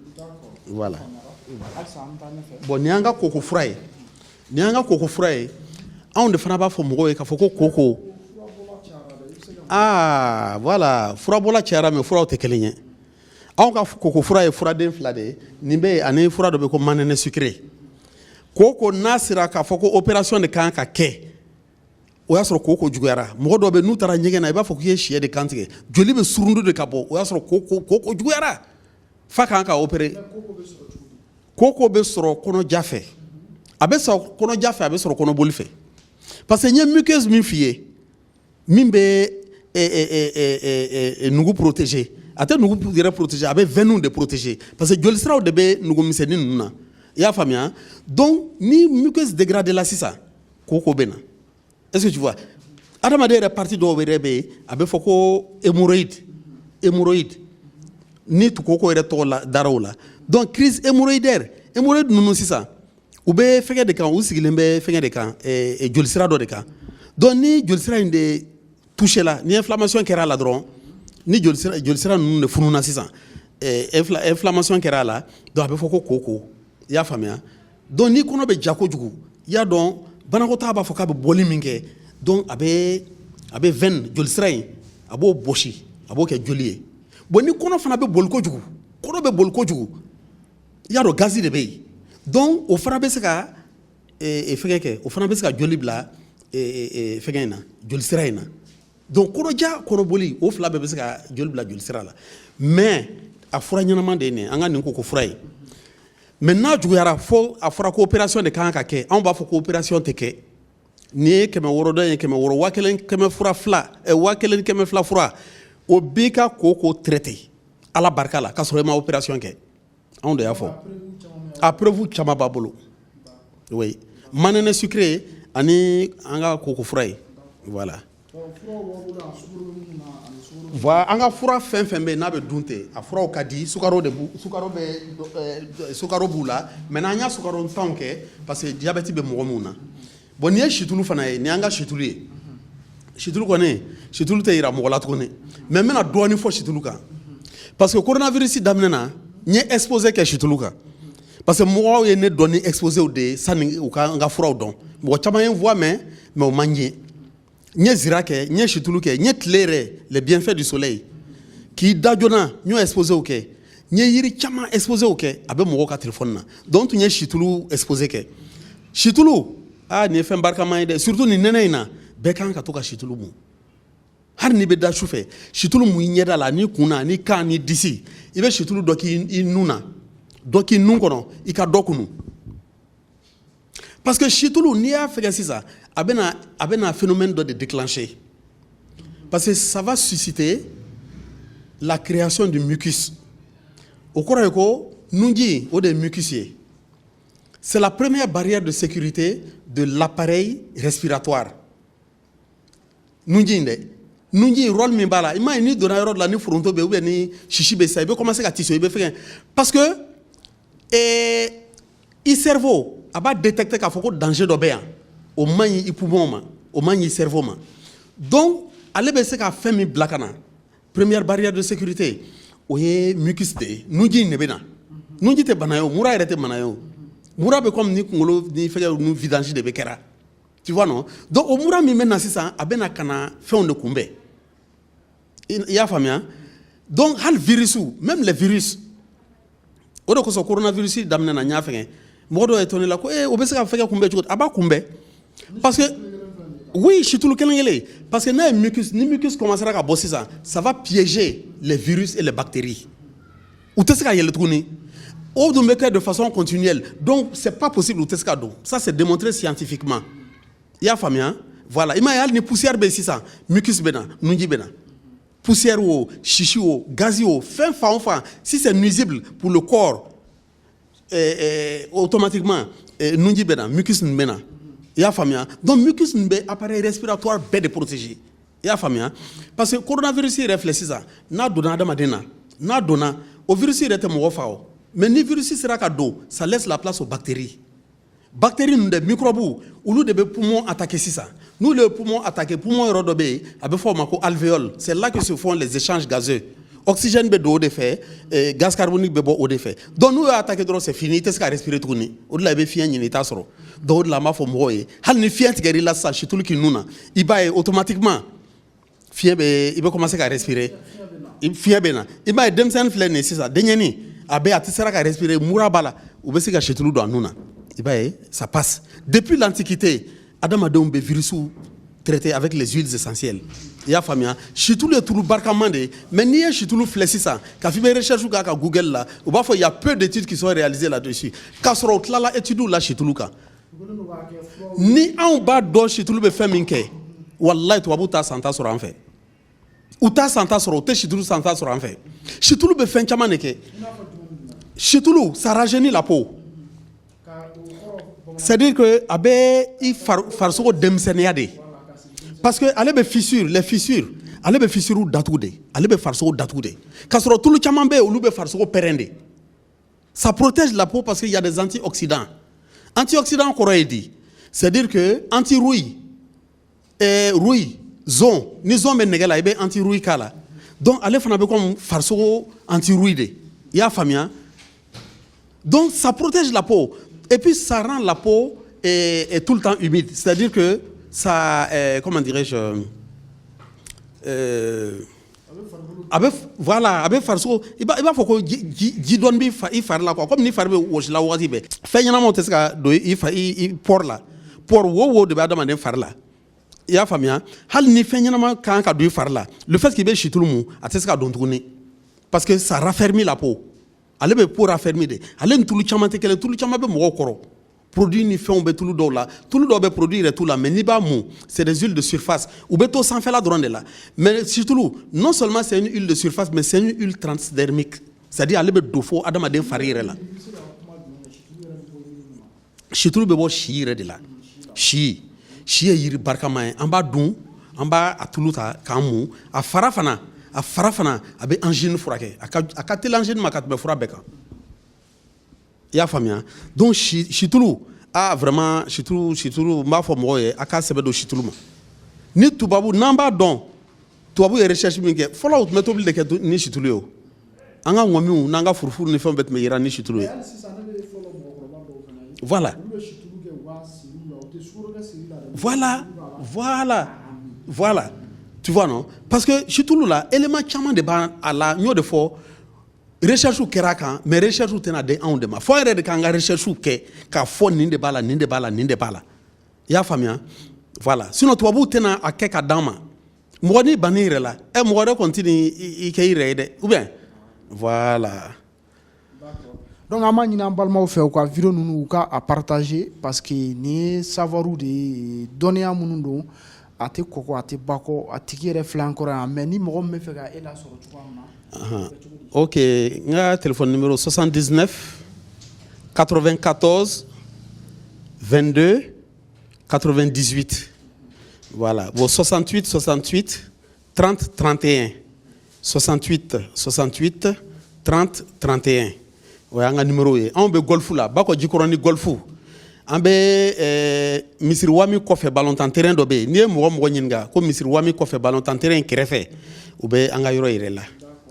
Speaker 2: voilà bon nin y'an ka koko fura ye anw de fana b'a fɔ mɔgɔw ye k'a fɔ ko koko voilà furabɔla cayara mais furaw tɛ kelen ye anw ka koko fura ye furaden 2 de ye nin bɛ yen ani fura dɔ bɛ ko manɛnɛ sucré koko n'a sera k'a fɔ ko opération de kan ka kɛ o y'a sɔrɔ kooko juguyara mɔgɔ dɔw bɛ n'u taara ɲɛgɛn na i b'a fɔ k'i ye sɛ de kan tigɛ joli bɛ surundu de ka bɔ o y'a sɔrɔ kooko juguyara fa kan ka opérer kooko bɛ sɔrɔ kɔnɔja fɛ a bɛ sɔrɔ kɔnɔja fɛ a bɛ sɔrɔ kɔnɔboli fɛ parce que n ye muqueuse min f'i ye min bɛ nugu protéger a tɛ nugu yɛrɛ protéger a bɛ veine de protéger parce que joli siraw de bɛ nugumisɛnnin ninnu na i y'a faamuya donc ni muqueuse dégradée la sisan kooko bɛ na est-ce que tu vois adamaden yɛrɛ partie dɔw yɛrɛ bɛ yen a bɛ fɔ ko hémorroïde ni kooko yɛrɛ tɔgɔ la dara o la donc crise hémorroïdaire ninnu sisan u bɛ fɛngɛ de kan u sigilen bɛ fɛngɛ de kan joli sira dɔ de kan donc ni joli sira in de touché la ni inflammation kɛra a la dɔrɔn ni joli sira ninnu de fununa sisan inflammation kɛra a la donc a bɛ fɔ ko kooko i y'a faamuya donc ni kɔnɔ bɛ ja kojugu i y'a dɔn banakɔtaa b'a fɔ k'a bɛ bɔli min kɛ donc a bɛ veine joli sira in a b'o bɔsi a b'o kɛ joli ye bon ni kɔnɔ fana bɛ boli kojugu i y'a dɔn gazi de bɛ yen donc o fana bɛ se ka fɛngɛ kɛ o fana bɛ se ka joli bila fɛngɛ in na joli sira in na donc kɔnɔja kɔnɔboli o fila bɛɛ bɛ se ka joli bila joli sira la mais a fura ɲɛnama de ye nin an ka nin ko fura ye mais n'a juguyara fo a fɔra ko opération de kan ka kɛ anw b'a fɔ ko opération tɛ kɛ ni ye 600 dɔ ye 600 1000 fura fila 1000 fila fura o b'i ka kooko traité ala barika la k'a sɔrɔ i ma opération kɛ anw de y'a fɔ a preuve caman b'a bolo oui manɛnɛ sucré ani an ka kooko fura ye voilà voilà an ka fura fɛn fɛn bɛ yen n'a bɛ dun ten a furaw ka di sukaro b'u la mais n'an y'a sukaro tanw kɛ parce que diabète bɛ mɔgɔ minnu na bon nin ye situlu fana ye nin y'an ka situlu ye situlu kɔni situlu tɛ yira mɔgɔ la tuguni mais n bɛna dɔɔni fɔ situlu kan parce que coronavirus daminɛ na n ye exposé kɛ situlu kan parce que mɔgɔw ye ne dɔn ni exposé de ye sanni u ka n ka furaw dɔn mɔgɔ caman ye n voix mais o ma ɲɛ n ye zira kɛ n ye situlu kɛ n ye tile yɛrɛ les bienfaits du soleil k'i da joona n y'o exposé kɛ n ye yiri caman exposé kɛ a bɛ mɔgɔw ka téléphone na donc n tun ye situlu exposé kɛ situlu nin ye fɛn barikama ye dɛ surtout nin nɛnɛ in na bɛɛ kan ka to ka situlu mun hali n'i bɛ da su fɛ situlu mun i ɲɛda la n'i kun na n'i kan n'i disi i bɛ situlu dɔ k'i nun na dɔ k'i nun kɔnɔ i ka dɔ kunu parce que situlu n'i y'a fɛgɛ sisan a bɛna phénomène dɔ de déclencher parce que ça va susciter la création du mucus o kɔrɔ ye ko nunji o de ye mucus ye c'est la première barrière de sécurité de l'appareil respiratoire nunji in dɛ nunji rôle min b'a la i m'a ye n'i donna yɔrɔ dɔ la ni foronto bɛ yen ou bien ni sisi bɛ sisan i bɛ commencer ka tiso i bɛ fɛngɛ parce que i cerveau a b'a détecter k'a fɔ ko danger dɔ bɛ yan o man ɲi i poumon ma o man ɲi i cerveau ma donc ale bɛ se ka fɛn min bila ka na première barrière de sécurité o ye mucus de ye nunji in de bɛ na nunji tɛ bana ye o mura yɛrɛ tɛ bana ye o mura bɛ comme ni kunkolo ni fɛngɛ ni vidange de bɛ kɛra tu vois non donc o mura min bɛ na sisan a bɛ na ka na fɛnw de kunbɛn i y'a faamuya donc hali virusu même les virus o de kosɔn coronavirus daminɛ na n y'a fɛngɛ mɔgɔ dɔw ye tɔn ne la ko o bɛ se ka fɛngɛ kunbɛn cogo di a b'a kunbɛn parce que oui situlu kelen parce que n'a ye mucus ni mucus commencera ka bɔ sisan ça va piéger les virus et les bactéries u tɛ se ka yɛlɛ tuguni o dun bɛ kɛ de façon continuelle donc c'est pas possible u tɛ se ka don ça c'est démontré scientifiquement i y'a faamuya voilà i m'a ye hali ni poussière bɛ yen sisan mucus bɛ na nunji bɛ na poussière o sisi o gazi o fɛn fan o fan si c'est nuisible pour le corps automatiquement nunji bɛ na mucus nin bɛ na i y'a faamuya donc mucus nin bɛ appareil respiratoire bɛɛ de protéger i y'a faamuya parce que coronavirus yɛrɛ filɛ sisan n'a donna adamaden na n'a donna o virus yɛrɛ tɛ mɔgɔ fa o mais ni virus sera ka don ça laisse la place aux bactéries bactéries ninnu de microbes olu de bɛ poumon attaquer sisan n'u le poumon attaquer poumon yɔrɔ dɔ bɛ yen a bɛ fɔ o ma ko alvéole c'est là que se font les échanges gazeux oxygène bɛ don o de fɛ gaz carbonique bɛ bɔ o de fɛ donc n'u y'a attaquer dɔrɔn c'est fini i tɛ se ka respirer tuguni o de la i bɛ fiɲɛ ɲini i t'a sɔrɔ donc o de la an b'a fɔ mɔgɔw ye hali ni fiɲɛ tigɛr'i la sisan situlu k'i nun na i b'a ye automatiquement fiɲɛ bɛ i bɛ commencer ka respirer fiɲɛ bɛ na i b'a ye denmisɛnnin filɛ nin ye sisan denɲɛni a bɛ a tɛ se ka respirer mura b'a la u bɛ se ka situlu don a nun na i b'a ye ça passe depuis l'antiquité adamadenw bɛ virusiw traité avec les huiles essentielles. Il y a famille. Chitulu est tout le barcaman de. Mais ni chitulu flessi ça. Quand tu fais recherche sur Google là, il y a peu d'études qui sont réalisées là-dessus. Quand on a la étude là chitulu ka. Ni en bas d'or chitulu be fait minke. Wallahi tu vas bouta santa sur en fait. Ou ta santa sur te chitulu santa sur en fait. Chitulu be fait chama neke. Chitulu ça rajeunit la peau. C'est-à-dire que il farso demseniade. Parce que allez be fissure, les fissures, allez be fissure datoude, allez be farso datoude. Kasoro tout le chamambe ou be farso perende. Ça protège la peau parce qu'il y a des antioxydants. Antioxydants qu'on aurait dit. C'est-à-dire que anti-rouille, rouille, zone, ni zone ben negala ebe anti-rouille kala. Donc allez faire comme farso anti-rouille. Il y a famille. Donc ça protège la peau. Et puis ça rend la peau est tout le temps humide. C'est-à-dire que ça, comment dirais-je, voilà, avec farso, il va faut que jidon bi il faire là quoi, comme ni faire wash la wati be. Fait yana monte ska do il pour là, pour wo de ba demander faire là. Il y a famille, hal ni fait yana ma quand ka do faire là. Le fait qu'il be chitulumu, ateska don tourner, parce que ça raffermit la peau. Ale be pour raffermir de ale ntulu chama te kele tulu chama be mo koro produit ni fait on be tulu do la tulu do be produire tout là mais ni ba mu c'est des huiles de surface ou be to sans faire la drone là mais surtout non seulement c'est une huile de surface mais c'est une huile transdermique c'est-à-dire ale be do fo adama de farire là chitulu be bo shire de là shi yiri barkama en ba dun en ba atuluta kamu a farafana a farafana a be angine furake a ka tel angine ma ka be fura beka ya famia donc chitulu a vraiment chitulu m'a fo mo ye aka sebe do chitulu ma ni tubabu namba don tubabu ye recherche min ke fola out méthode de ke ni chitulu yo anga ngomi nanga furfuru ni fo bet me yira ni chitulu voilà tu vois non parce que chitulu là élément chama de ban ala nyo de fo recherche ou keraka mais recherche ou tena de on de ma fo de kanga recherche ou ke ka fo ninde bala ya famia voilà sinon to babu tena akeka dama mo ni banire là e mo de continue ikeire de ou bien voilà.
Speaker 1: Donc ama ñina balma fe ko vidéo nunu ka a partager parce que ni savoir de donner à munundo ate koko ate bako atiki yɛrɛ filɛ an kɔrɔ yan mais ni mɔgɔ min bɛ fɛ ka e lasɔrɔ cogoya min na.
Speaker 2: Ok n ka téléphone numéro 79 94 22 98 voilà bon 68 30 31 68 30 31 o y'an ka numéro ye anw bɛ golfu la Bako Jikɔrɔni golfu. An bɛ misiri wami kɔfɛ ballontan terrain dɔ bɛ yen n'i ye mɔgɔ ɲininka ko misiri wami kɔfɛ ballontan terrain kɛrɛfɛ u bɛ an ka yɔrɔ yɛrɛ la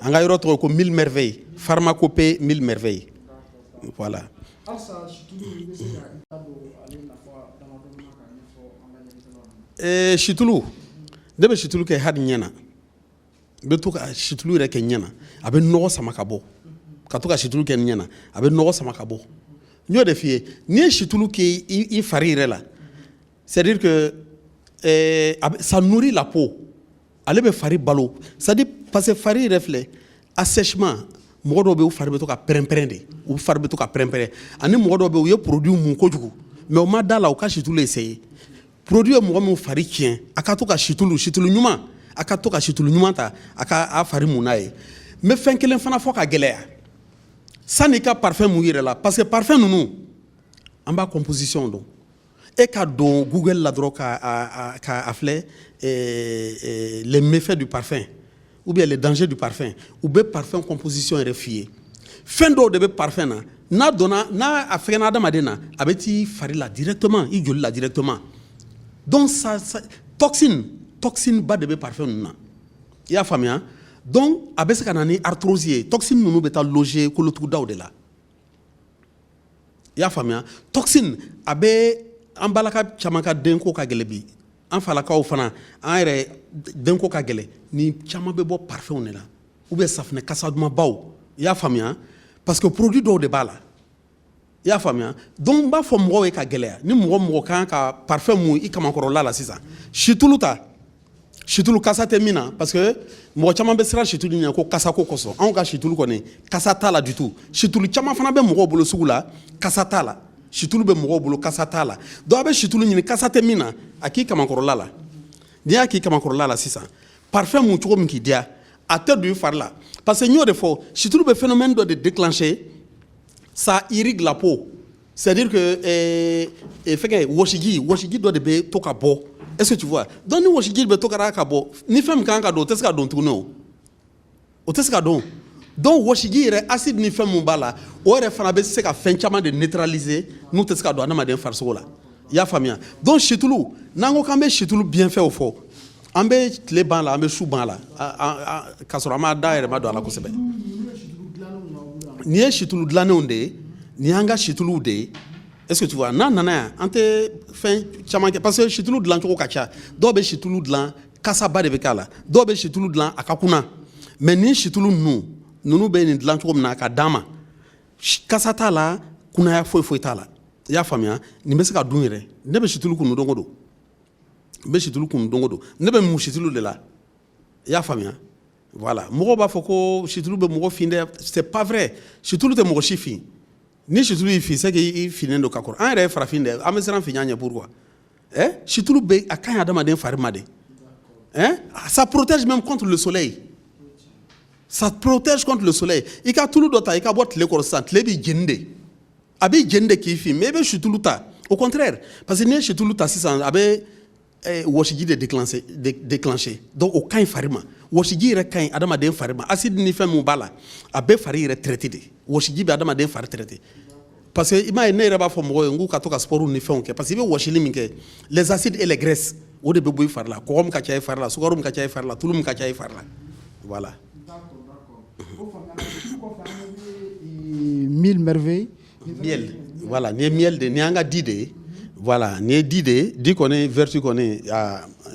Speaker 2: an ka yɔrɔ tɔgɔ ko 1000 merveilles pharmacopée 1000 merveilles voilà. Chitulu ne bɛ chitulu kɛ hadi ɲɛna n bɛ to ka chitulu yɛrɛ kɛ ɲɛna a bɛ nɔgɔ sama ka bɔ ka to ka chitulu kɛ ɲɛna a bɛ nɔgɔ sama ka bɔ. Nyo de fie ni chitulu ki i farire là c'est-à-dire que ça nourrit la peau ale be fari balo c'est-à-dire parce que fari reflet assèchement modo be fari be to ka premprende ou fari be to ka prempre ani modo be ye produit mun kojugu mais o ma dala o ka chitulu essayer produit mo mo fari kien aka to ka chitulu nyuma aka to ka chitulu nyuma ta aka a fari munaye mais fen kelen fana fo ka gelea sani ka parfum mourir là parce que parfum nous en bas composition donc et ka don Google la drogue a afflé les méfaits du parfum ou bien les dangers du parfum ou bien parfum composition refiée fin d'eau de parfum na donna na afena damadena abeti fari la directement il joli la directement donc ça toxine bas de parfum na ya famia. Donc, avec ce qu'on a arthrose, toxine nous beta loger que le tout de là. Ya famia, toxine abe ambalaka chamaka denko ka gelebi. An falaka o fana an yɛrɛ denko ka gele ni chama be bo parfum ne la. Ou be safne kasaduma baw. Ya famia parce que produit dɔw de b'a la. i y'a faamuya donc n b'a fɔ mɔgɔw ye ka gɛlɛya ni mɔgɔ kan ka parfum mun i kamakɔrɔla la sisan situlu ta situlu kasa tɛ min na parce que mɔgɔ caman bɛ siran situlu ɲɛ ko kasa ko kɔsɔn anw ka situlu kɔni kasa t'a la du tout situlu caman fana bɛ mɔgɔw bolo sugu la kasa t'a la situlu bɛ mɔgɔw bolo kasa t'a la donc a bɛ situlu ɲini kasa tɛ min na a k'i kamakɔrɔla la n'i y'a k'i kamakɔrɔla la sisan parfum mun cogo min k'i diya a tɛ don i fari la parce que n y'o de fɔ situlu bɛ phénomène dɔ de déclencher ça irrigue la peau c'est-à-dire que fɛnkɛ wɔsiji dɔ de bɛ to ka bɔ est-ce que tu vois donc ni wɔsiji bɛ to ka bɔ ni fɛn min kan ka don o tɛ se ka don tuguni o tɛ se ka don donc wɔsiji yɛrɛ acide ni fɛn mun b'a la o yɛrɛ fana bɛ se ka fɛn caman de neutraliser n'u tɛ se ka don adamaden farisogo la i y'a faamuya donc situlu n'an ko k'an bɛ situlu bienfɛw fɔ an bɛ tile ban la an bɛ su ban la k'a sɔrɔ an m'a da yɛrɛ ma don a la kosɛbɛ nin ye situlu dilannenw de ye nin y'an ka situluw de ye est-ce que tu vois n'an nana yan an tɛ fɛn caman kɛ parce que situlu dilancogo ka ca dɔw bɛ situlu dilan kasaba de bɛ k'a la dɔw bɛ situlu dilan a ka kunna mais nin situlu ninnu bɛ nin dilan cogo min na a ka d'an ma kasa t'a la kunnaya foyi t'a la i y'a faamuya nin bɛ se ka dun yɛrɛ ne bɛ situlu kunu don o don n bɛ situlu kunu don o don ne bɛ mun situlu de la i y'a faamuya voilà mɔgɔw b'a fɔ ko situlu bɛ mɔgɔ fin dɛ c'est pas vrai situlu tɛ mɔgɔ si fin ni situlu y'i fin c'est que i finnen don ka kɔrɔ an yɛrɛ ye farafin dɛ an bɛ siran fin ɲɛ pourquoi situlu bɛ a ka ɲi adamaden fari ma de ça protège même contre le soleil ça protège contre le soleil i ka tulu dɔ ta i ka bɔ tile kɔrɔ sisan tile b'i jeni de a b'i jeni de k'i fin mais i bɛ situlu ta au contraire parce que n'i ye situlu ta sisan a bɛ wɔsiji de déclencher donc o ka ɲi fari ma wɔsiji yɛrɛ ka ɲi adamaden fari ma acide ni fɛn mun b'a la a bɛ fari yɛrɛ traité de wɔsiji bɛ adamaden fari traité parce que i m'a ye ne yɛrɛ b'a fɔ mɔgɔw ye n k'u ka to ka sport ni fɛnw kɛ parce que i bɛ wɔsili min kɛ les acides et les graisses o de bɛ bɔ i fari la kɔgɔ min ka ca i fari la sukaro min ka ca i fari la tulu min ka ca i fari la voilà.
Speaker 1: Mille merveilles.
Speaker 2: Miel voilà ni ye miel de ni y'an ka di de ye voilà ni ye di de ye di kɔni vertu kɔni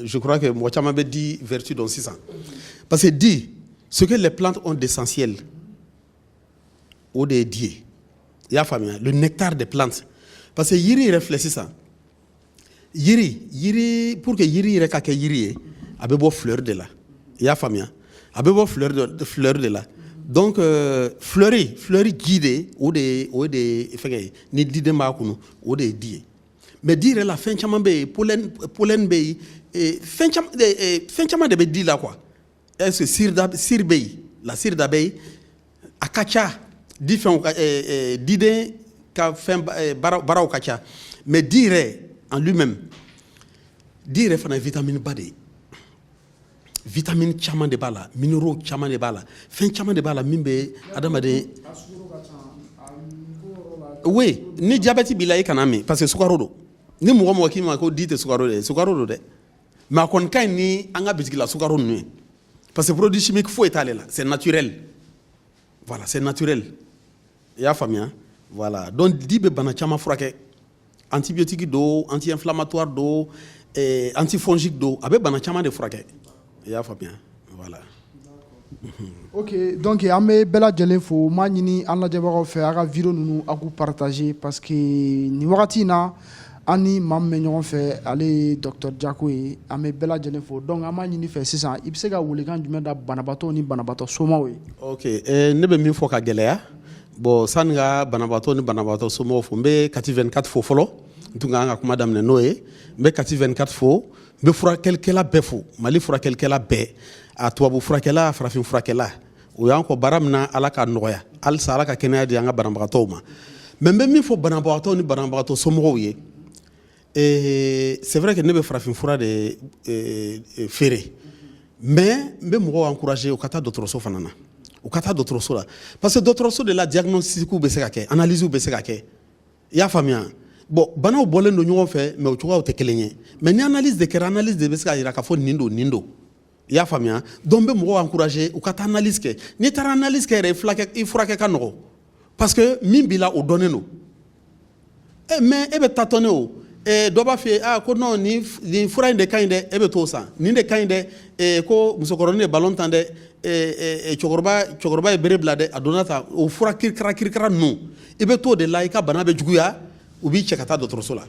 Speaker 2: je crois que mɔgɔ caman bɛ di vertu dɔn sisan parce que di ce que les plantes ont d'essentiel o de ye di ye i y'a faamuya le nectar des plantes parce que yiri yɛrɛ filɛ sisan yiri pour que yiri yɛrɛ ka kɛ yiri ye a bɛ bɔ fleur de la i y'a faamuya a bɛ bɔ fleur de la donc fleuri ji de o de ye fɛnkɛ ye ni diden b'a kɔnɔ o de ye di ye mais di yɛrɛ la fɛn caman bɛ yen pollen bɛ yen fɛn caman de bɛ di la quoi est-ce que cire bɛ yen la cire da bɛ yen a ka ca di fɛnw diden ka fɛn baaraw ka ca mais di yɛrɛ en lui-même di yɛrɛ fana ye vitamine ba de ye vitamine caman de b'a la minéraux caman de b'a la fɛn caman de b'a la min bɛ adamaden oui ni diabète b'i la i kana min parce que sukaro don ni mɔgɔ k'i ma ko di tɛ sukaro de sukaro don dɛ mais a kɔni ka ɲi ni an ka bisigila sukaro ninnu ye parce que produit chimique foyi t'ale la c'est naturel voilà c'est naturel i y'a faamuya voilà donc di bɛ bana caman furakɛ antibiotique don anti-inflammatoire don antifongique don a bɛ bana caman de furakɛ i y'a faamuya voilà.
Speaker 1: Ok donc an bɛ bɛɛ lajɛlen fo n b'a ɲini an lajɛbagaw fɛ a ka video ninnu a k'u partager parce que nin wagati in na an ni maa min bɛ ɲɔgɔn fɛ ale ye docteur Jako ye an bɛ bɛɛ lajɛlen fo donc an b'a ɲini fɛ sisan i bɛ se ka welekan jumɛn da banabaatɔ ni banabaatɔ somɔgɔw ye. ok
Speaker 2: ne bɛ min fɔ ka gɛlɛya bon sani ka banabaatɔ ni banabaatɔ somɔgɔw fo n bɛ Kati 24 fo fɔlɔ n tun ka kan ka kuma daminɛ n'o ye n bɛ Kati 24 fo n bɛ furakɛlikɛla bɛɛ fo Mali furakɛlikɛla bɛɛ a tubabu furakɛla farafin furakɛla o y'an kɔ baara min na Ala ka nɔgɔya halisa Ala ka kɛnɛya di an ka banabagatɔw ma mais n bɛ min fɔ banabagatɔw ni banabagatɔ somɔgɔw ye c'est vrai que ne bɛ farafin fura de feere mais n bɛ mɔgɔw encourager u ka taa dɔgɔtɔrɔso fana na u ka taa dɔgɔtɔrɔso la parce que dɔgɔtɔrɔso de la diagnostic bɛ se ka kɛ analyse bɛ se ka kɛ i y'a faamuya bon banaw bɔlen don ɲɔgɔn fɛ mais o cogoyaw tɛ kelen ye mais ni analyse de kɛra analyse de bɛ se ka jira k'a fɔ nin don i y'a faamuya donc n bɛ mɔgɔw encourager u ka taa analyse kɛ n'i taara analyse kɛ yɛrɛ i furakɛ ka nɔgɔ parce que min b'i la o dɔnnen don mais e bɛ tâtonner o dɔ b'a fɔ ah ko non nin fura in de ka ɲi dɛ e bɛ t'o san nin de ka ɲi dɛ ko musokɔrɔnin ye ballon tan dɛ cɛkɔrɔba ye bere bila dɛ a donna tan o fura kirikara ninnu i bɛ t'o de la i ka bana bɛ juguya u b'i cɛ ka taa dɔgɔtɔrɔso la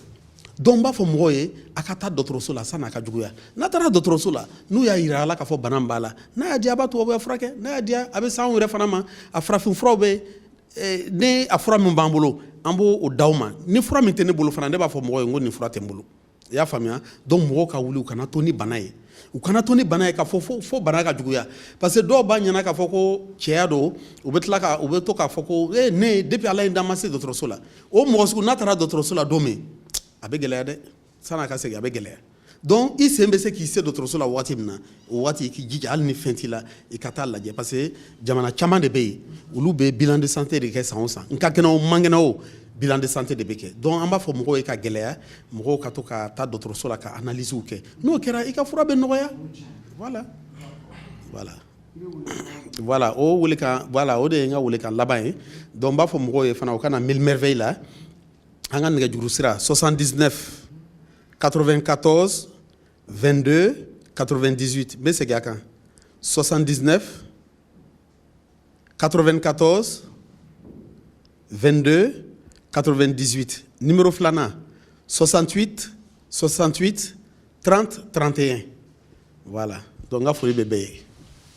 Speaker 2: donc n b'a fɔ mɔgɔw ye a ka taa dɔgɔtɔrɔso la san'a ka juguya n'a taara dɔgɔtɔrɔso la n'u y'a yira a la k'a fɔ bana min b'a la n'a y'a diya a b'a tubabuya furakɛ n'a y'a diya a bɛ s'anw yɛrɛ fana ma a farafin furaw bɛ ni a fura min b'an bolo an b'o d'aw ma ni fura min tɛ ne bolo fana ne b'a fɔ mɔgɔw ye ko nin fura tɛ n bolo i y'a faamuya donc mɔgɔw ka wuli u kana to ni bana ye u kana to ni bana ye ka fɔ fo bana ka juguya parce que dɔw b'a ɲɛna k'a fɔ ko cɛya don u bɛ to k'a fɔ ko ne depuis ala ye n da ma se dɔgɔtɔrɔso la o mɔgɔ sugu n'a taara dɔgɔtɔrɔso la don min a bɛ gɛlɛya dɛ san'a ka segin a bɛ gɛlɛya donc i sen bɛ se k'i se dɔgɔtɔrɔso la waati min na o waati i k'i jija hali ni fɛn t'i la i ka taa lajɛ parce que jamana caman de bɛ yen olu bɛ bilan de santé de kɛ san o san n ka kɛnɛ o man kɛnɛ o bilan de santé de bɛ kɛ donc an b'a fɔ mɔgɔw ye ka gɛlɛya mɔgɔw ka to ka taa dɔgɔtɔrɔso la ka analysew kɛ n'o kɛra i ka fura bɛ nɔgɔya voilà o welekan voilà o de ye n ka welekan laban ye donc n b'a fɔ mɔgɔw ye fana u kana mille merveille la an ka nɛgɛjuru sira 79 94 22 98 n bɛ segin a kan 79 94 22 98 numéro filanan 68 68 30 31 voilà donc n ka foli bɛ bɛɛ ye.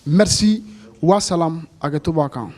Speaker 1: Merci. Wassalam. Ageto Bakan.